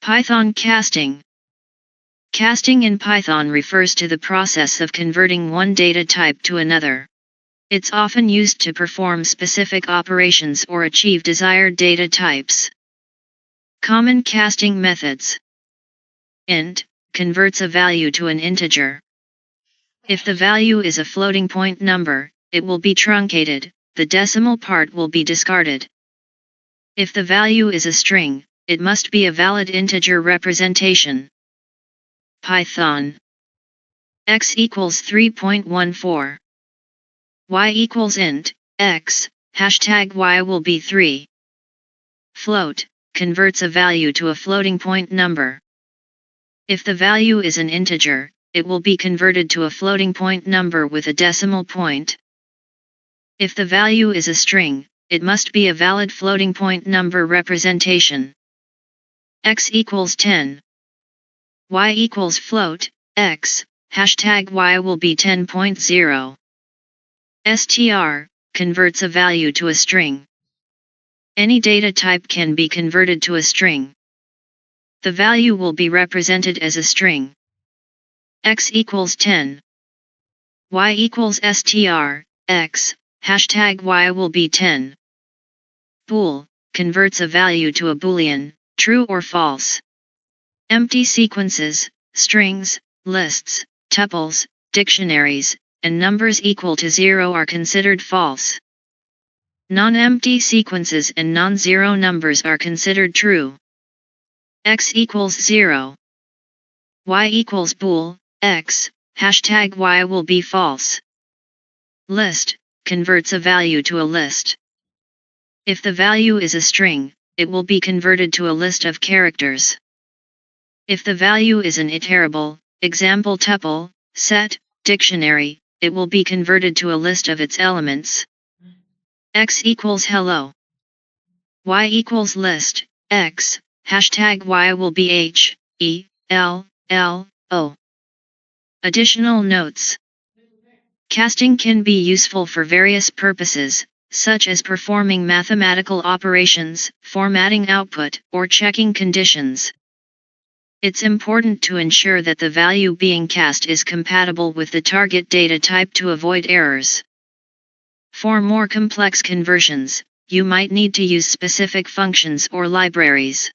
Python casting. Casting in Python refers to the process of converting one data type to another. It's often used to perform specific operations or achieve desired data types. Common casting methods. Int converts a value to an integer. If the value is a floating point number, it will be truncated, the decimal part will be discarded. If the value is a string, it must be a valid integer representation. Python. X equals 3.14. Y equals int, x, hashtag y will be 3. Float converts a value to a floating point number. If the value is an integer, it will be converted to a floating point number with a decimal point. If the value is a string, it must be a valid floating point number representation. X equals 10. Y equals float, x, hashtag y will be 10.0. str converts a value to a string. Any data type can be converted to a string. The value will be represented as a string. X equals 10. Y equals str, x, hashtag y will be 10. Bool converts a value to a boolean, true or false. Empty sequences, strings, lists, tuples, dictionaries, and numbers equal to 0 are considered false. Non-empty sequences and non-zero numbers are considered true. X equals 0. Y equals bool, x, hashtag y will be false. List converts a value to a list. If the value is a string, it will be converted to a list of characters. If the value is an iterable, example tuple, set, dictionary, it will be converted to a list of its elements. X equals hello. Y equals list, x, hashtag y will be h, e, l, l, o. Additional notes. Casting can be useful for various purposes, such as performing mathematical operations, formatting output, or checking conditions. It's important to ensure that the value being cast is compatible with the target data type to avoid errors. For more complex conversions, you might need to use specific functions or libraries.